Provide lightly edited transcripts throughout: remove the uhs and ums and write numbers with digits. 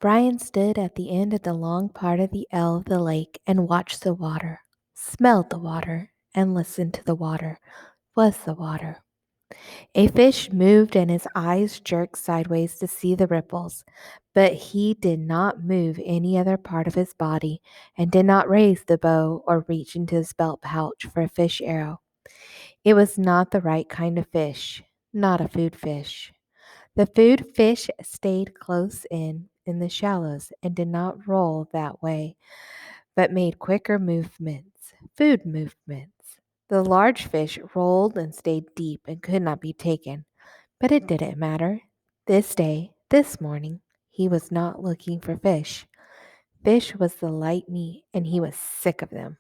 Brian stood at the end of the long part of the L of the lake and watched the water, smelled the water, and listened to the water. Was the water. A fish moved and his eyes jerked sideways to see the ripples, but he did not move any other part of his body and did not raise the bow or reach into his belt pouch for a fish arrow. It was not the right kind of fish, not a food fish. The food fish stayed close in the shallows and did not roll that way, but made quicker movements, food movements. The large fish rolled and stayed deep and could not be taken, but it didn't matter. This day, this morning, he was not looking for fish. Fish was the light meat, and he was sick of them.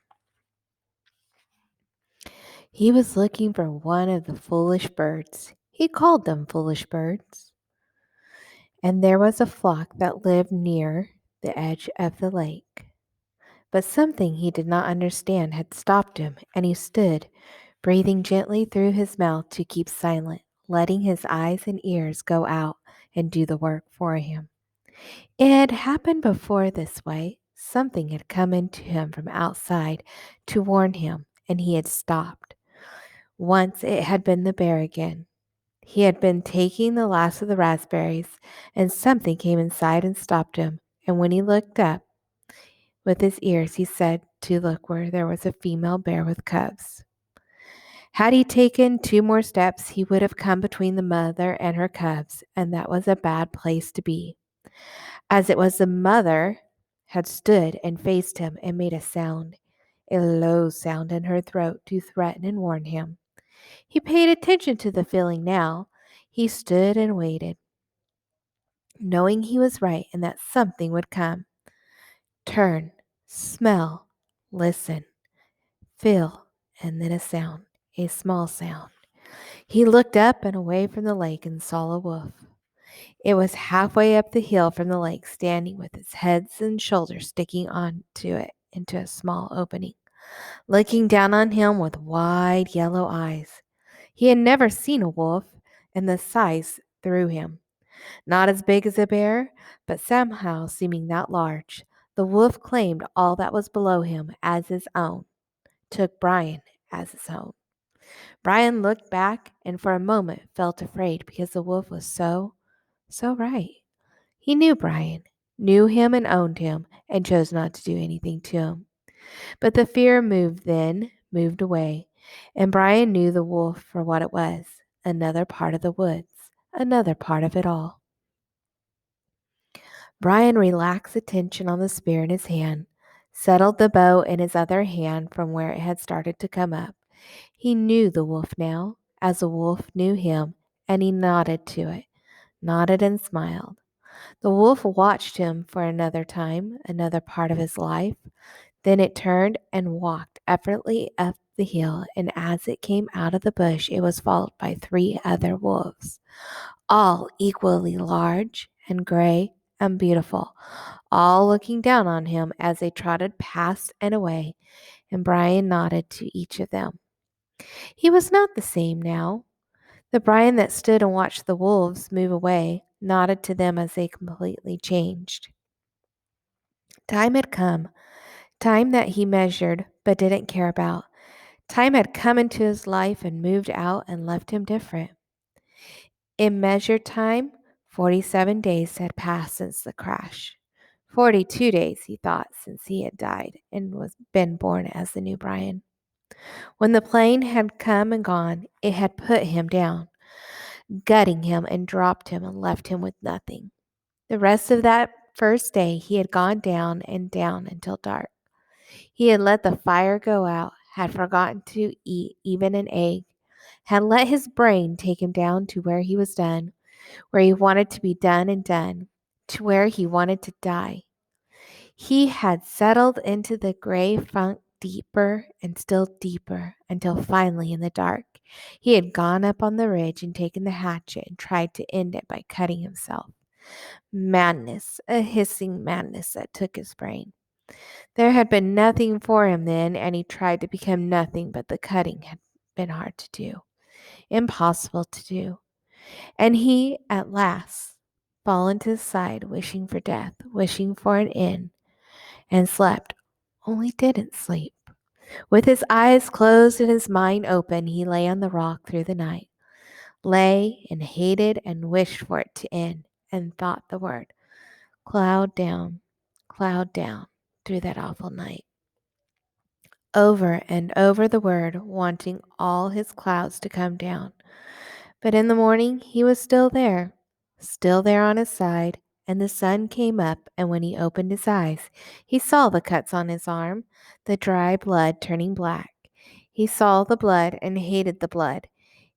He was looking for one of the foolish birds. He called them foolish birds. And there was a flock that lived near the edge of the lake. But something he did not understand had stopped him, and he stood, breathing gently through his mouth to keep silent, letting his eyes and ears go out and do the work for him. It had happened before this way. Something had come into him from outside to warn him, and he had stopped. Once it had been the bear again. He had been taking the last of the raspberries, and something came inside and stopped him, and when he looked up with his ears, he said to look where there was a female bear with cubs. Had he taken 2 more steps, he would have come between the mother and her cubs, and that was a bad place to be. As it was, the mother had stood and faced him and made a low sound in her throat to threaten and warn him. He paid attention to the feeling now. He stood and waited, knowing he was right and that something would come. Turn, smell, listen, feel, and then a sound, a small sound. He looked up and away from the lake and saw a wolf. It was halfway up the hill from the lake, standing with its heads and shoulders sticking onto it into a small opening, looking down on him with wide yellow eyes. He had never seen a wolf, and the size threw him. Not as big as a bear, but somehow seeming that large. The wolf claimed all that was below him as his own, took Brian as his own. Brian looked back and for a moment felt afraid because the wolf was so right. He knew Brian, knew him and owned him, and chose not to do anything to him. But the fear moved away, and Brian knew the wolf for what it was, another part of the woods, another part of it all. Brian relaxed the tension on the spear in his hand, settled the bow in his other hand from where it had started to come up. He knew the wolf now, as the wolf knew him, and he nodded to it, nodded and smiled. The wolf watched him for another time, another part of his life. Then it turned and walked effortlessly up the hill, and as it came out of the bush, it was followed by 3 other wolves, all equally large and gray and beautiful, all looking down on him as they trotted past and away, and Brian nodded to each of them. He was not the same now. The Brian that stood and watched the wolves move away nodded to them as they completely changed. Time had come, time that he measured but didn't care about. Time had come into his life and moved out and left him different. In measured time, 47 days had passed since the crash. 42 days, he thought, since he had died and was been born as the new Brian. When the plane had come and gone, it had put him down, gutting him and dropped him and left him with nothing. The rest of that first day, he had gone down and down until dark. He had let the fire go out, had forgotten to eat even an egg, had let his brain take him down to where he was done, where he wanted to be done and done, to where he wanted to die. He had settled into the gray funk deeper and still deeper until finally in the dark, he had gone up on the ridge and taken the hatchet and tried to end it by cutting himself. Madness, a hissing madness that took his brain. There had been nothing for him then, and he tried to become nothing, but the cutting had been hard to do, impossible to do. And he, at last, fallen to his side, wishing for death, wishing for an end, and slept, only didn't sleep. With his eyes closed and his mind open, he lay on the rock through the night, lay and hated and wished for it to end, and thought the word, cloud down, through that awful night. Over and over the word, wanting all his clouds to come down. But in the morning he was still there on his side, and the sun came up, and when he opened his eyes, he saw the cuts on his arm, the dry blood turning black. He saw the blood and hated the blood,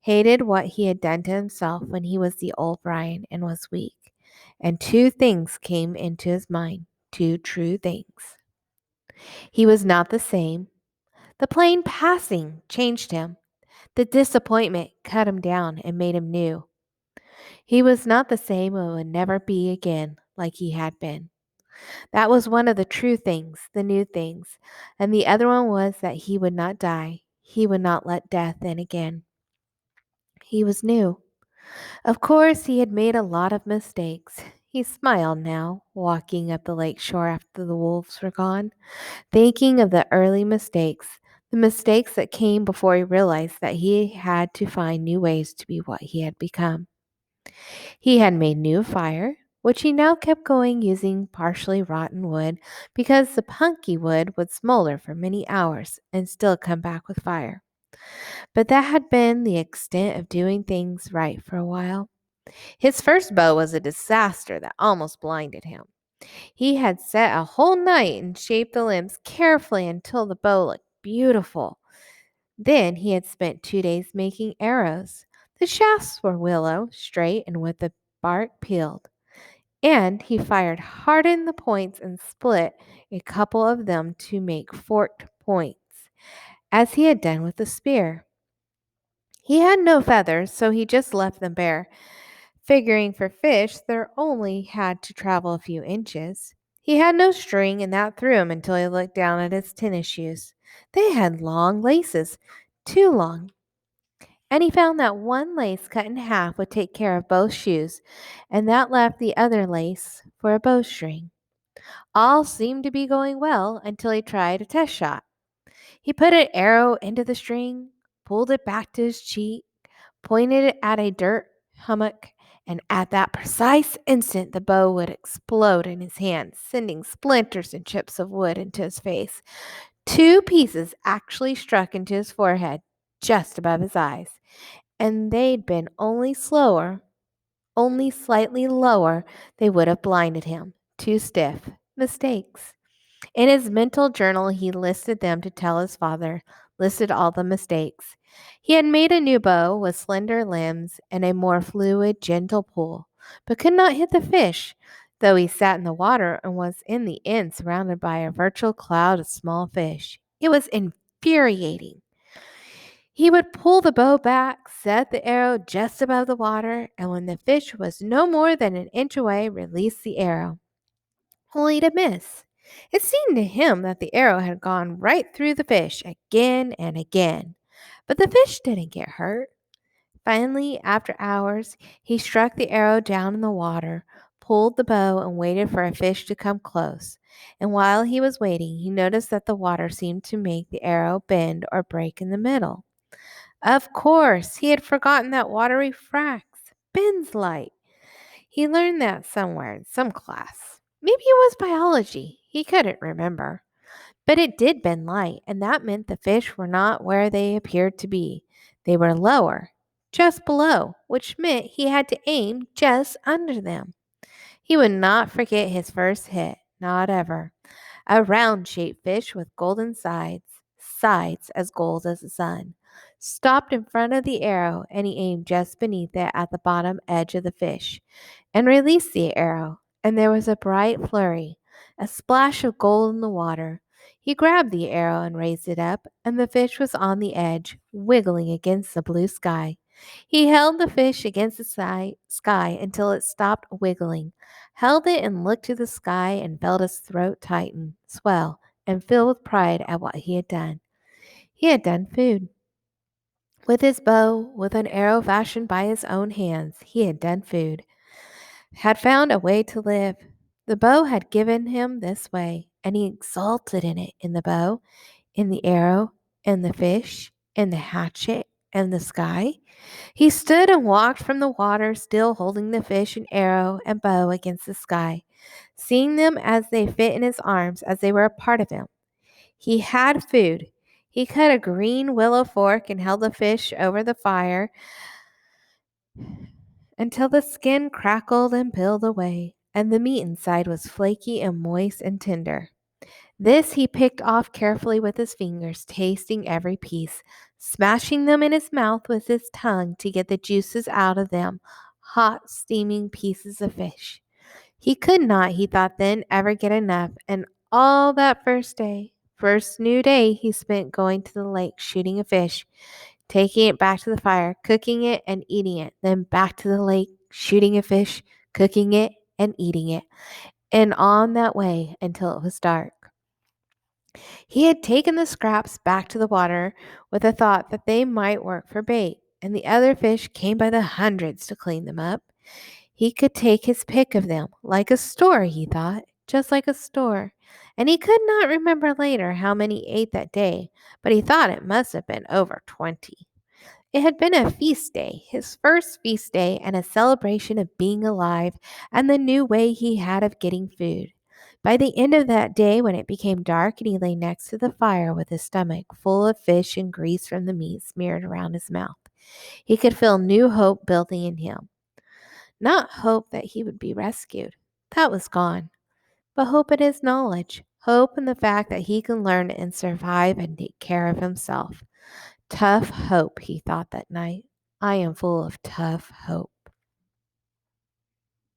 hated what he had done to himself when he was the old Brian and was weak. And two things came into his mind, two true things. He was not the same. The plain passing changed him. The disappointment cut him down and made him new. He was not the same and would never be again like he had been. That was one of the true things, the new things. And the other one was that he would not die. He would not let death in again. He was new. Of course, he had made a lot of mistakes. He smiled now, walking up the lake shore after the wolves were gone, thinking of the early mistakes, the mistakes that came before he realized that he had to find new ways to be what he had become. He had made new fire, which he now kept going using partially rotten wood because the punky wood would smolder for many hours and still come back with fire. But that had been the extent of doing things right for a while. His first bow was a disaster that almost blinded him. He had set a whole night and shaped the limbs carefully until the bow looked beautiful. Then he had spent 2 days making arrows. The shafts were willow, straight, and with the bark peeled. And he fired, hardened the points, and split a couple of them to make forked points, as he had done with the spear. He had no feathers, so he just left them bare, figuring for fish there only had to travel a few inches. He had no string, and that threw him until he looked down at his tennis shoes. They had long laces, too long, and he found that one lace cut in half would take care of both shoes, and that left the other lace for a bowstring. All seemed to be going well until he tried a test shot. He put an arrow into the string, pulled it back to his cheek, pointed it at a dirt hummock, and at that precise instant the bow would explode in his hand, sending splinters and chips of wood into his face. 2 pieces actually struck into his forehead, just above his eyes, and they'd been only slightly lower, they would have blinded him. 2 stiff mistakes. In his mental journal, he listed them to tell his father, listed all the mistakes. He had made a new bow with slender limbs and a more fluid, gentle pull, but could not hit the fish, though he sat in the water and was in the end surrounded by a virtual cloud of small fish. It was infuriating. He would pull the bow back, set the arrow just above the water, and when the fish was no more than an inch away, release the arrow, only to miss. It seemed to him that the arrow had gone right through the fish again and again, but the fish didn't get hurt. Finally, after hours, he struck the arrow down in the water, pulled the bow, and waited for a fish to come close. And while he was waiting, he noticed that the water seemed to make the arrow bend or break in the middle. Of course, he had forgotten that water refracts, bends light. He learned that somewhere in some class. Maybe it was biology. He couldn't remember. But it did bend light, and that meant the fish were not where they appeared to be. They were lower, just below, which meant he had to aim just under them. He would not forget his first hit, not ever. A round-shaped fish with golden sides as gold as the sun, stopped in front of the arrow, and he aimed just beneath it at the bottom edge of the fish, and released the arrow, and there was a bright flurry, a splash of gold in the water. He grabbed the arrow and raised it up, and the fish was on the edge, wiggling against the blue sky. He held the fish against the sky until it stopped wiggling, held it and looked to the sky and felt his throat tighten, swell, and fill with pride at what he had done. He had done food. With his bow, with an arrow fashioned by his own hands, he had done food. had found a way to live. The bow had given him this way, and he exulted in it, in the bow, in the arrow, in the fish, in the hatchet, and the sky. He stood and walked from the water, still holding the fish and arrow and bow against the sky, seeing them as they fit in his arms, as they were a part of him. He had food. He cut a green willow fork and held the fish over the fire until the skin crackled and peeled away, and the meat inside was flaky and moist and tender. This he picked off carefully with his fingers, tasting every piece, smashing them in his mouth with his tongue to get the juices out of them, hot, steaming pieces of fish. He could not, he thought then, ever get enough, and all that first new day he spent going to the lake shooting a fish, taking it back to the fire, cooking it and eating it, then back to the lake, shooting a fish, cooking it and eating it, and on that way until it was dark. He had taken the scraps back to the water with the thought that they might work for bait, and the other fish came by the hundreds to clean them up. He could take his pick of them, like a store, he thought, just like a store. And he could not remember later how many he ate that day, but he thought it must have been over 20. It had been a feast day, his first feast day, and a celebration of being alive and the new way he had of getting food. By the end of that day, when it became dark and he lay next to the fire with his stomach full of fish and grease from the meat smeared around his mouth, he could feel new hope building in him. Not hope that he would be rescued. That was gone. But hope in his knowledge. Hope in the fact that he can learn and survive and take care of himself. Tough hope, he thought that night. I am full of tough hope.